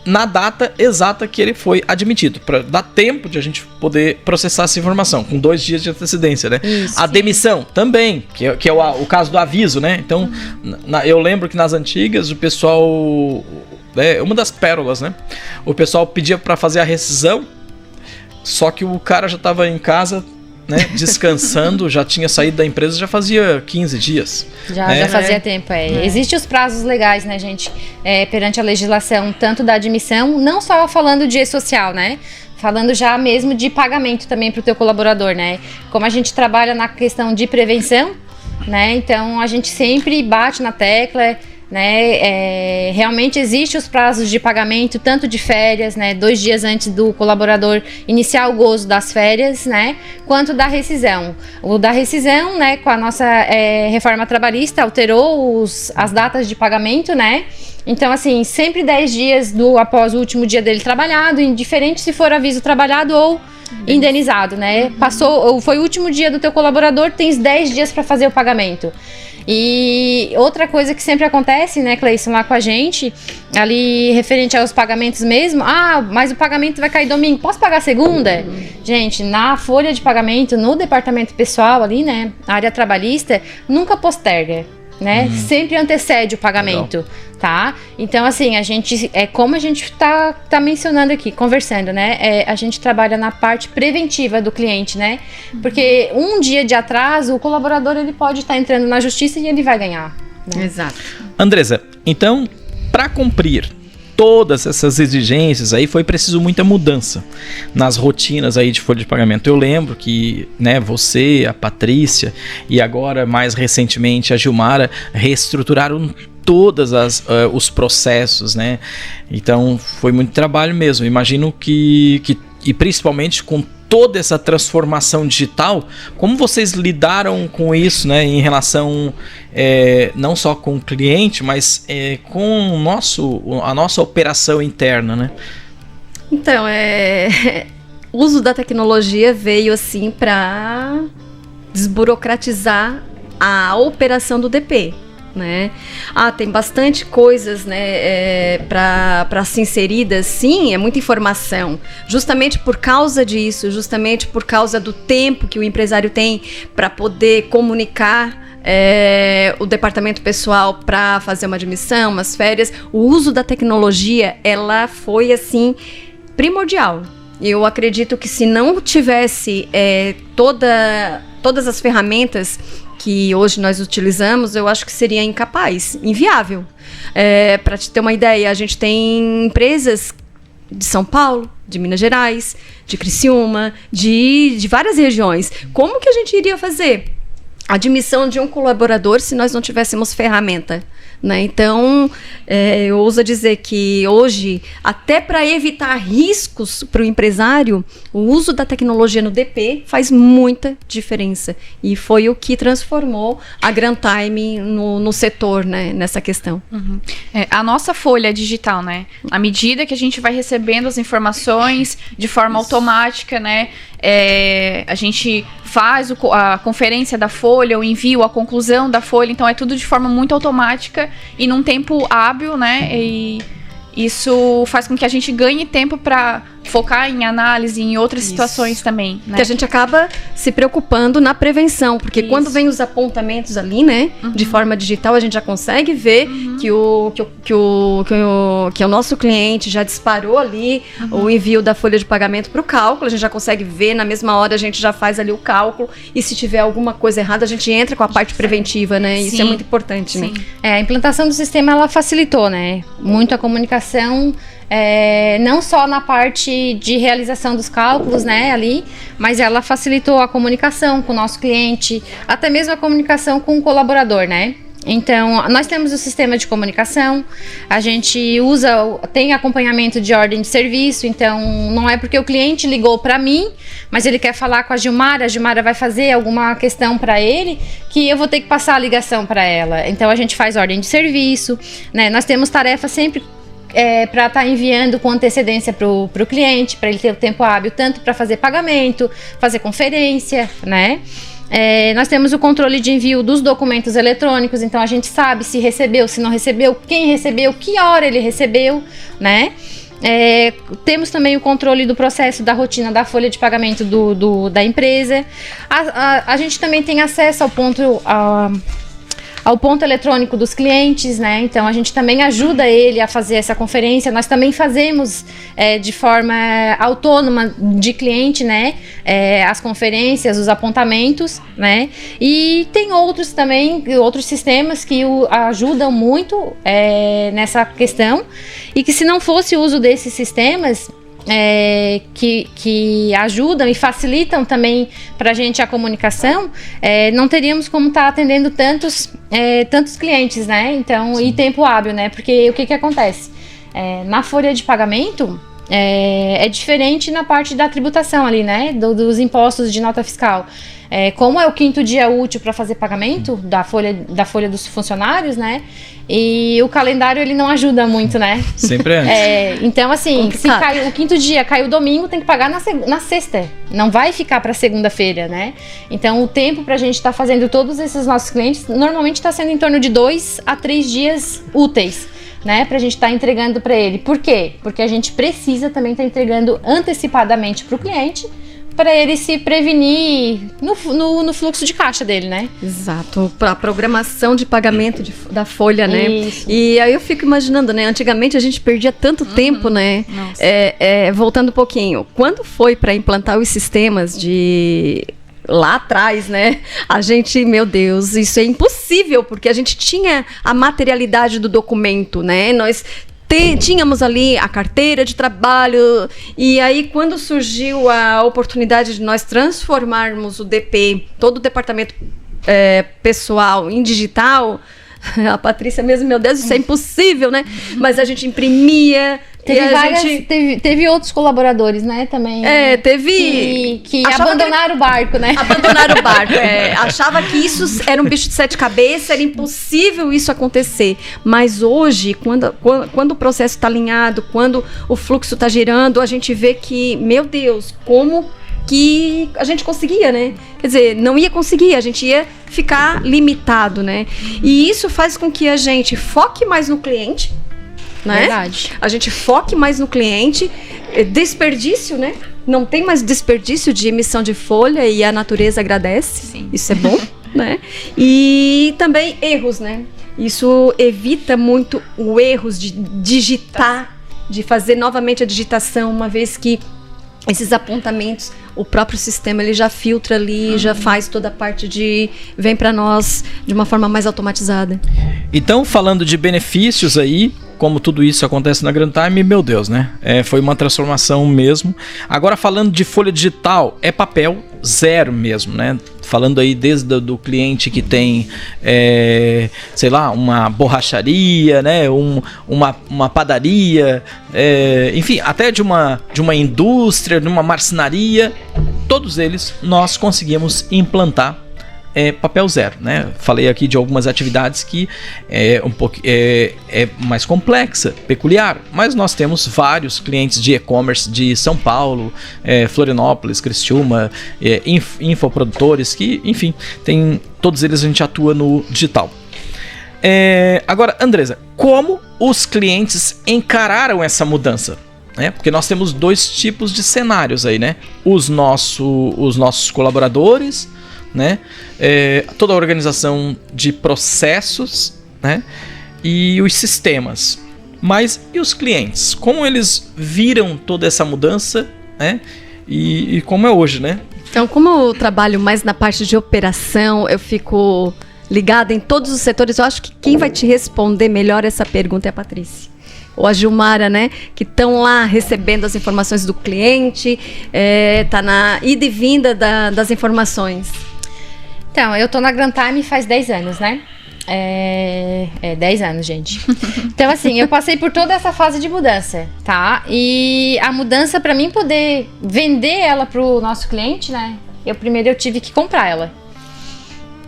na data exata que ele foi admitido, para dar tempo de a gente poder processar essa informação, com 2 dias de antecedência, né? Isso. A demissão também, que é o caso do aviso, né? Então, eu lembro que nas antigas o pessoal, uma das pérolas, né? O pessoal pedia para fazer a rescisão, só que o cara já estava em casa, né, descansando, já tinha saído da empresa, já fazia 15 dias. Já fazia tempo, Existem os prazos legais, né, gente, perante a legislação, tanto da admissão, não só falando de E-Social, né, falando já mesmo de pagamento também para o teu colaborador, né, como a gente trabalha na questão de prevenção, né, então a gente sempre bate na tecla, né, realmente existe os prazos de pagamento, tanto de férias, né, 2 dias antes do colaborador iniciar o gozo das férias, né, quanto da rescisão. O da rescisão, né, com a nossa reforma trabalhista, alterou as datas de pagamento, né, então assim, sempre 10 dias após o último dia dele trabalhado, indiferente se for aviso trabalhado ou indenizado, né, foi o último dia do teu colaborador, tens 10 dias para fazer o pagamento. E outra coisa que sempre acontece, né, Cleison, lá com a gente, ali referente aos pagamentos mesmo, mas o pagamento vai cair domingo, posso pagar segunda? Gente, na folha de pagamento, no departamento pessoal ali, né, a área trabalhista, nunca posterga, né, sempre antecede o pagamento. Legal. Tá? Então, assim, a gente, como a gente tá mencionando aqui, conversando, né? A gente trabalha na parte preventiva do cliente, né? Porque um dia de atraso, o colaborador ele pode estar entrando na justiça e ele vai ganhar. Né? Exato. Andresa, então, para cumprir todas essas exigências aí, foi preciso muita mudança nas rotinas aí de folha de pagamento. Eu lembro que, né, você, a Patrícia e agora mais recentemente a Gilmara reestruturaram todas os processos, né? Então foi muito trabalho mesmo. Imagino que e principalmente com toda essa transformação digital, como vocês lidaram com isso, né? Em relação não só com o cliente, mas com a nossa operação interna, né? Então, o uso da tecnologia veio assim para desburocratizar a operação do DP. Né? Tem bastante coisas, né, para ser inseridas, sim, é muita informação, justamente por causa disso, justamente por causa do tempo que o empresário tem para poder comunicar o departamento pessoal para fazer uma admissão, umas férias. O uso da tecnologia, ela foi assim primordial. Eu acredito que se não tivesse todas as ferramentas que hoje nós utilizamos, eu acho que seria incapaz, inviável. Para te ter uma ideia, a gente tem empresas de São Paulo, de Minas Gerais, de Criciúma, de várias regiões. Como que a gente iria fazer a admissão de um colaborador se nós não tivéssemos ferramenta? Né? Então, eu ouso dizer que hoje, até para evitar riscos para o empresário, o uso da tecnologia no DP faz muita diferença. E foi o que transformou a Grantime no setor, né, nessa questão. Uhum. A nossa folha digital, né? À medida que a gente vai recebendo as informações de forma automática, né? A gente faz a conferência da folha, o envio, a conclusão da folha, então é tudo de forma muito automática e num tempo hábil, né? E isso faz com que a gente ganhe tempo para focar em análise, em outras situações também, né? Que a gente acaba se preocupando na prevenção, porque quando vem os apontamentos ali, né, de forma digital, a gente já consegue ver que o nosso cliente já disparou ali o envio da folha de pagamento para o cálculo, a gente já consegue ver, na mesma hora a gente já faz ali o cálculo, e se tiver alguma coisa errada, a gente entra com a parte preventiva, né? Isso é muito importante, né? A implantação do sistema, ela facilitou, né, muito a comunicação comunicação, não só na parte de realização dos cálculos, né, ali, mas ela facilitou a comunicação com o nosso cliente, até mesmo a comunicação com o colaborador, né? Então, nós temos o sistema de comunicação, a gente tem acompanhamento de ordem de serviço, então não é porque o cliente ligou para mim, mas ele quer falar com a Gilmara vai fazer alguma questão para ele, que eu vou ter que passar a ligação para ela. Então, a gente faz ordem de serviço, né? Nós temos tarefas sempre para estar enviando com antecedência para o cliente, para ele ter o tempo hábil tanto para fazer pagamento, fazer conferência, né? Nós temos o controle de envio dos documentos eletrônicos, então a gente sabe se recebeu, se não recebeu, quem recebeu, que hora ele recebeu, né? Temos também o controle do processo da rotina da folha de pagamento da empresa. A gente também tem acesso ao ponto eletrônico dos clientes, né? Então a gente também ajuda ele a fazer essa conferência. Nós também fazemos de forma autônoma de cliente, né? As conferências, os apontamentos, né? E tem outros sistemas que ajudam muito nessa questão, e que se não fosse o uso desses sistemas, que ajudam e facilitam também para a gente a comunicação, não teríamos como estar atendendo tantos clientes, né? Então, e tempo hábil, né? Porque o que acontece? Na folha de pagamento, é diferente na parte da tributação ali, né? Dos impostos de nota fiscal. Como é o 5º dia útil para fazer pagamento da folha dos funcionários, né? E o calendário, ele não ajuda muito, né? Sempre antes. Então, assim, se cai o 5º dia, cai o domingo, tem que pagar na sexta. Não vai ficar para segunda-feira, né? Então, o tempo para a gente estar fazendo todos esses nossos clientes, normalmente está sendo em torno de 2 a 3 dias úteis, né, pra gente estar entregando para ele. Por quê? Porque a gente precisa também estar entregando antecipadamente para o cliente, para ele se prevenir no fluxo de caixa dele, né? Exato, para a programação de pagamento da folha, né? Isso. E aí eu fico imaginando, né? Antigamente a gente perdia tanto tempo, né? Voltando um pouquinho, quando foi para implantar os sistemas de lá atrás, né? A gente, meu Deus, isso é impossível, porque a gente tinha a materialidade do documento, né? Nós tínhamos ali a carteira de trabalho, e aí quando surgiu a oportunidade de nós transformarmos o DP, todo o departamento pessoal, em digital, a Patrícia mesmo, meu Deus, isso é impossível, né? Mas a gente imprimia. Teve outros colaboradores, né, também. Que abandonaram o barco, né? Abandonaram o barco. Achava que isso era um bicho de 7 cabeças, era impossível isso acontecer. Mas hoje, quando o processo está alinhado, quando o fluxo está girando, a gente vê que, meu Deus, como que a gente conseguia, né? Quer dizer, não ia conseguir, a gente ia ficar limitado, né? E isso faz com que a gente foque mais no cliente, né? Verdade. A gente foque mais no cliente, desperdício, né? Não tem mais desperdício de emissão de folha, e a natureza agradece. Sim. Isso é bom, né? E também erros, né? Isso evita muito o erros de digitar, de fazer novamente a digitação, uma vez que esses apontamentos, o próprio sistema, ele já filtra ali, já faz toda a parte vem para nós de uma forma mais automatizada. Então, falando de benefícios aí, como tudo isso acontece na Grantime, meu Deus, né? Foi uma transformação mesmo. Agora, falando de folha digital, é papel zero mesmo, né? Falando aí desde do cliente que tem, sei lá, uma borracharia, né? Uma padaria, enfim, até de uma indústria, de uma marcenaria, todos eles nós conseguimos implantar papel zero, né? Falei aqui de algumas atividades que é mais complexa, peculiar, mas nós temos vários clientes de e-commerce de São Paulo, Florianópolis, Criciúma, infoprodutores que, enfim, todos eles a gente atua no digital. Agora, Andresa, como os clientes encararam essa mudança? Porque nós temos 2 tipos de cenários aí, né? Os nossos colaboradores, né? Toda a organização de processos, né? E os sistemas. Mas e os clientes? Como eles viram toda essa mudança, né? E como é hoje, né? Então, como eu trabalho mais na parte de operação, eu fico ligada em todos os setores. Eu acho que quem vai te responder melhor essa pergunta é a Patrícia. ou a Gilmara, né, que estão lá recebendo as informações do cliente, tá na ida e vinda das informações? Então, eu tô na Grand Time faz 10 anos, né? 10 anos, gente. Então, assim, eu passei por toda essa fase de mudança, tá? E a mudança, para mim poder vender ela pro nosso cliente, né? Primeiro eu tive que comprar ela,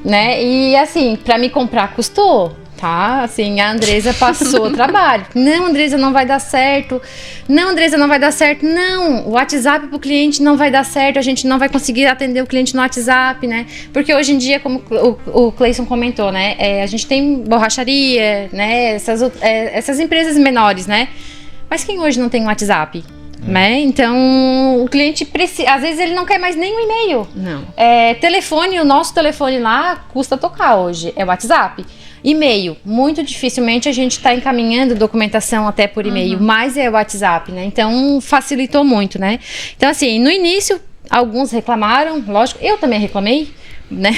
né? E assim, para me comprar custou, tá? Assim, a Andresa passou trabalho. Não, Andresa, não vai dar certo. Não, Andresa, não vai dar certo. Não, o WhatsApp pro cliente não vai dar certo. A gente não vai conseguir atender o cliente no WhatsApp, né? Porque hoje em dia, como o Cleison comentou, né? A gente tem borracharia, né? Essas empresas menores, né? Mas quem hoje não tem um WhatsApp? Né? Então, o cliente precisa... Às vezes ele não quer mais nem um e-mail. Não. Telefone, o nosso telefone lá custa tocar hoje. É o WhatsApp. E-mail, muito dificilmente a gente está encaminhando documentação até por e-mail, mas é o WhatsApp, né? Então, facilitou muito, né? Então, assim, no início, alguns reclamaram, lógico, eu também reclamei, né?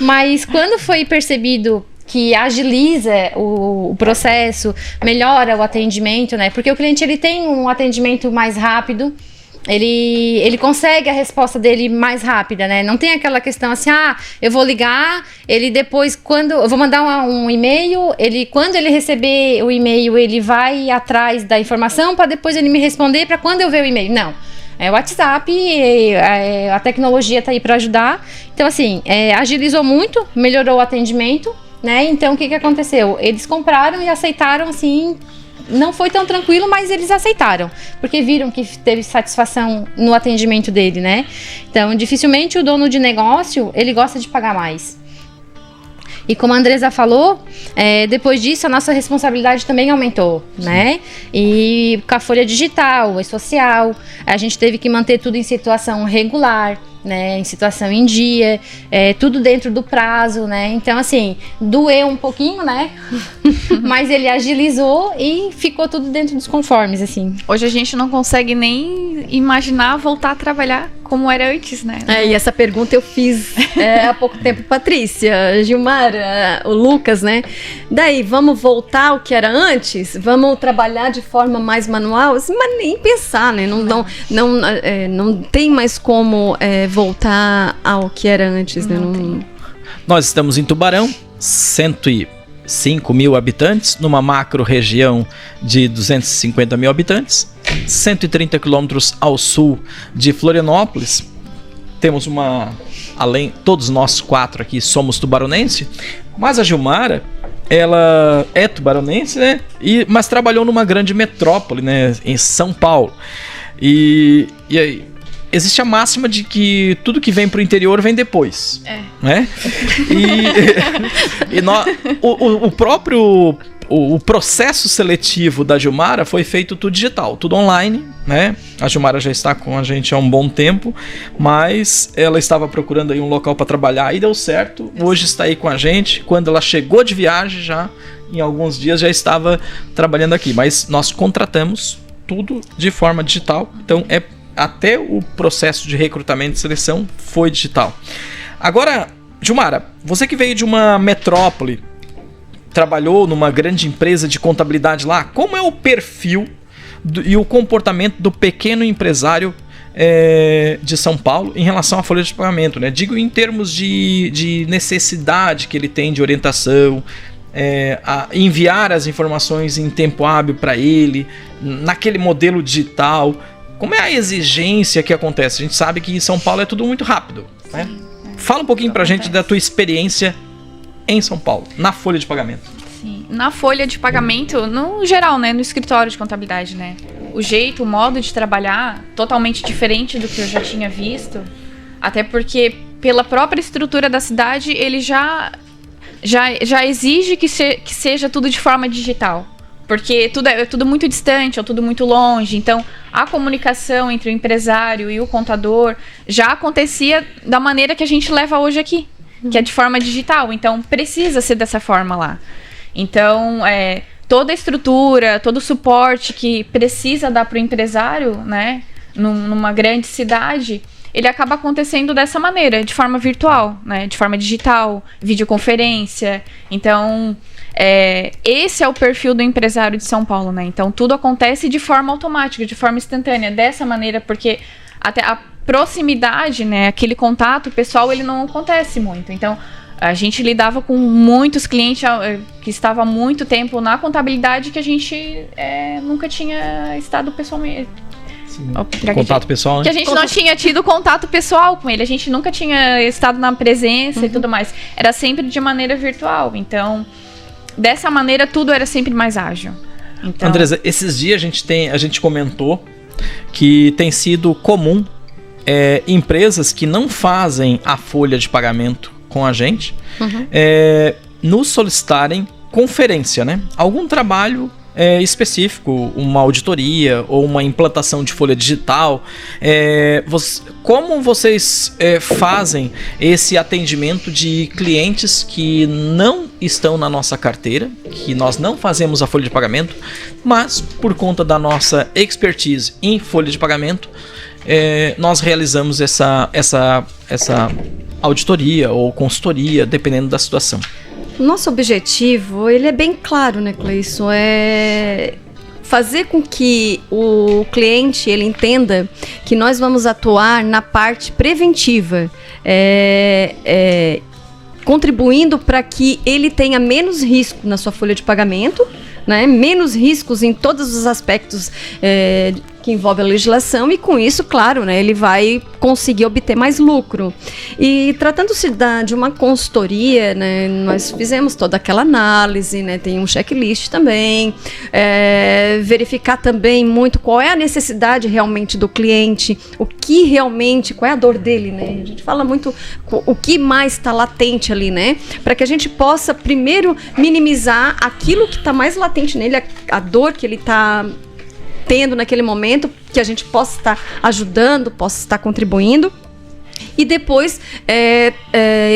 Mas quando foi percebido que agiliza o processo, melhora o atendimento, né? Porque o cliente, ele tem um atendimento mais rápido, ele consegue a resposta dele mais rápida, né? Não tem aquela questão assim, eu vou ligar, ele depois, eu vou mandar um e-mail, quando ele receber o e-mail, ele vai atrás da informação para depois ele me responder para quando eu ver o e-mail. Não. É o WhatsApp, a tecnologia tá aí para ajudar. Então, assim, agilizou muito, melhorou o atendimento, né? Então, o que aconteceu? Eles compraram e aceitaram, assim... Não foi tão tranquilo, mas eles aceitaram, porque viram que teve satisfação no atendimento dele, né? Então, dificilmente o dono de negócio, ele gosta de pagar mais. E como a Andresa falou, depois disso a nossa responsabilidade também aumentou, né? E com a folha digital, social, a gente teve que manter tudo em situação regular, né, em situação em dia, tudo dentro do prazo, né? Então, assim, doeu um pouquinho, né? Mas ele agilizou e ficou tudo dentro dos conformes, assim. Hoje a gente não consegue nem imaginar voltar a trabalhar como era antes, né? E essa pergunta eu fiz há pouco tempo, Patrícia, Gilmara, o Lucas, né? Daí, vamos voltar ao que era antes? Vamos trabalhar de forma mais manual? Assim, mas nem pensar, né? Não tem mais como voltar ao que era antes, né? Nós estamos em Tubarão, 105 mil habitantes, numa macro região de 250 mil habitantes, 130 quilômetros ao sul de Florianópolis. Temos todos nós 4 aqui somos tubaronense, mas a Gilmara, ela é tubaronense, né? Mas trabalhou numa grande metrópole, né? Em São Paulo. E aí, existe a máxima de que tudo que vem pro interior vem depois. Né? O processo seletivo da Gilmara foi feito tudo digital, tudo online, né? A Gilmara já está com a gente há um bom tempo, mas ela estava procurando aí um local para trabalhar e deu certo. Hoje está aí com a gente. Quando ela chegou de viagem, já em alguns dias já estava trabalhando aqui, mas nós contratamos tudo de forma digital. Então até o processo de recrutamento e seleção foi digital. Agora, Gilmara, você que veio de uma metrópole, trabalhou numa grande empresa de contabilidade lá, como é o perfil e o comportamento do pequeno empresário de São Paulo em relação à folha de pagamento, né? Digo em termos de necessidade que ele tem de orientação, a enviar as informações em tempo hábil para ele, naquele modelo digital. Como é a exigência que acontece? A gente sabe que em São Paulo é tudo muito rápido, né? Fala um pouquinho pra gente da tua experiência em São Paulo, na folha de pagamento. Sim, na folha de pagamento, no geral, né, no escritório de contabilidade, né? O jeito, o modo de trabalhar, totalmente diferente do que eu já tinha visto. Até porque, pela própria estrutura da cidade, ele já exige que seja tudo de forma digital. Porque é tudo muito distante, ou tudo muito longe. Então, a comunicação entre o empresário e o contador já acontecia da maneira que a gente leva hoje aqui, que é de forma digital. Então, precisa ser dessa forma lá. Então, toda a estrutura, todo o suporte que precisa dar para o empresário, né, numa grande cidade, ele acaba acontecendo dessa maneira, de forma virtual, né? De forma digital, videoconferência. Então, esse é o perfil do empresário de São Paulo, né? Então, tudo acontece de forma automática, de forma instantânea, dessa maneira, porque até a proximidade, né? Aquele contato pessoal, ele não acontece muito. Então, a gente lidava com muitos clientes que estavam há muito tempo na contabilidade que a gente nunca tinha estado pessoalmente. Contato pessoal, né? Que a gente não tinha tido contato pessoal com ele. A gente nunca tinha estado na presença e tudo mais. Era sempre de maneira virtual. Então, dessa maneira, tudo era sempre mais ágil. Então... Andresa, esses dias a gente comentou que tem sido comum empresas que não fazem a folha de pagamento com a gente nos solicitarem conferência, né? Algum trabalho específico, uma auditoria ou uma implantação de folha digital. Como vocês fazem esse atendimento de clientes que não estão na nossa carteira, que nós não fazemos a folha de pagamento, mas por conta da nossa expertise em folha de pagamento, nós realizamos essa auditoria ou consultoria, dependendo da situação? Nosso objetivo, ele é bem claro, né, Cleison? É fazer com que o cliente ele entenda que nós vamos atuar na parte preventiva, contribuindo para que ele tenha menos risco na sua folha de pagamento, né, menos riscos em todos os aspectos que envolve a legislação, e com isso, claro, né, ele vai conseguir obter mais lucro. E tratando-se de uma consultoria, né, nós fizemos toda aquela análise, né, tem um checklist também, verificar também muito qual é a necessidade realmente do cliente, o que realmente, qual é a dor dele, né? A gente fala muito o que mais está latente ali, né? Para que a gente possa primeiro minimizar aquilo que está mais latente nele, a dor que ele está tendo naquele momento, que a gente possa estar ajudando, possa estar contribuindo. E depois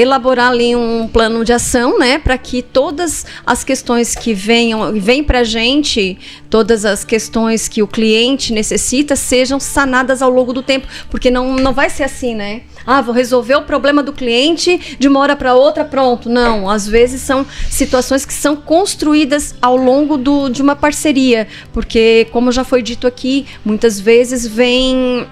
elaborar ali um plano de ação, né, para que todas as questões que vêm para a gente, todas as questões que o cliente necessita, sejam sanadas ao longo do tempo, porque não vai ser assim, né? Vou resolver o problema do cliente de uma hora para outra, pronto. Não, às vezes são situações que são construídas ao longo de uma parceria, porque, como já foi dito aqui, muitas vezes vem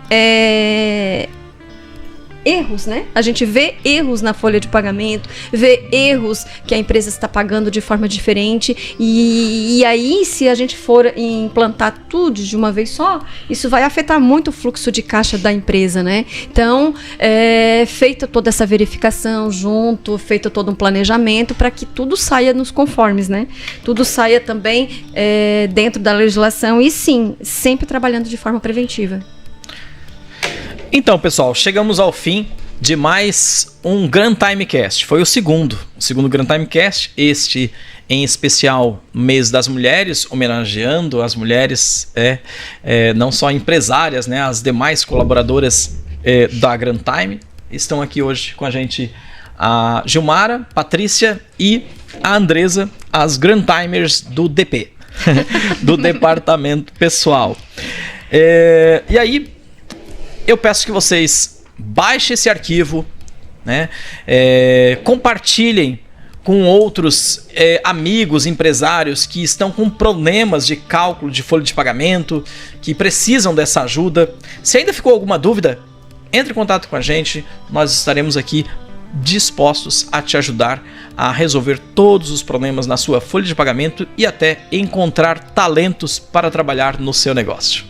erros, né? A gente vê erros na folha de pagamento, vê erros que a empresa está pagando de forma diferente, e aí, se a gente for implantar tudo de uma vez só, isso vai afetar muito o fluxo de caixa da empresa, né? Então, feita toda essa verificação feito todo um planejamento para que tudo saia nos conformes, né? Tudo saia também dentro da legislação, e sim, sempre trabalhando de forma preventiva. Então, pessoal, chegamos ao fim de mais um Grand Timecast. Foi o segundo Grand Timecast, este em especial mês das mulheres, homenageando as mulheres, não só empresárias, né, as demais colaboradoras da Grand Time. Estão aqui hoje com a gente a Gilmara, Patrícia e a Andresa, as Grand Timers do DP, do Departamento Pessoal. E aí, eu peço que vocês baixem esse arquivo, né? Compartilhem com outros amigos, empresários que estão com problemas de cálculo de folha de pagamento, que precisam dessa ajuda. Se ainda ficou alguma dúvida, entre em contato com a gente, nós estaremos aqui dispostos a te ajudar a resolver todos os problemas na sua folha de pagamento e até encontrar talentos para trabalhar no seu negócio.